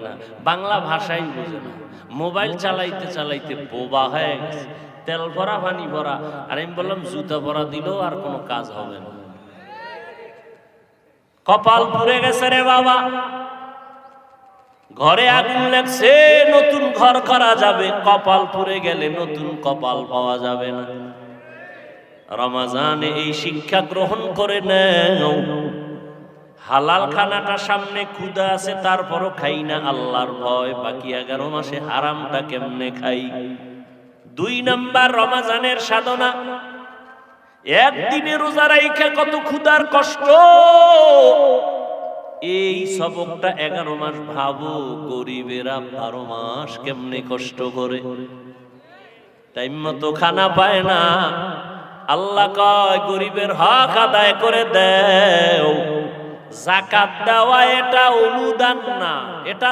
না, বাংলা ভাষাই বুঝে না, মোবাইল চালাইতে চালাইতে বোবা হয়ে গেছে, তেল ভরা পানি ভরা। আর আমি বললাম জুতা ভরা দিলেও আর কোনো কাজ হবে না। কপাল পুড়ে গেছে রে বাবা। ঘরে আগুন লাগছে, নতুন ঘর করা যাবে, কপাল পুড়ে গেলে নতুন কপাল পাওয়া যাবে না। রমজানে এই শিক্ষা গ্রহণ করে নাও। হালাল খানাটা সামনে, ক্ষুধা আছে তারপরও খাই না আল্লাহর ভয়, বাকি 11 মাসে হারামটা কেমনে খাই। 2 নাম্বার রমজানের সাধনা, একদিনে রোজা রাইখা কত ক্ষুধার কষ্ট, এই সবকটা 11 মাস ভাবো। গরিবেরা 12 মাস কেমনে কষ্ট করে, টাইম মতো খানা পায় না। আল্লাহ কয় গরিবের হক আদায় করে দেও। যাকাত দেওয়া এটা অনুদান না, এটা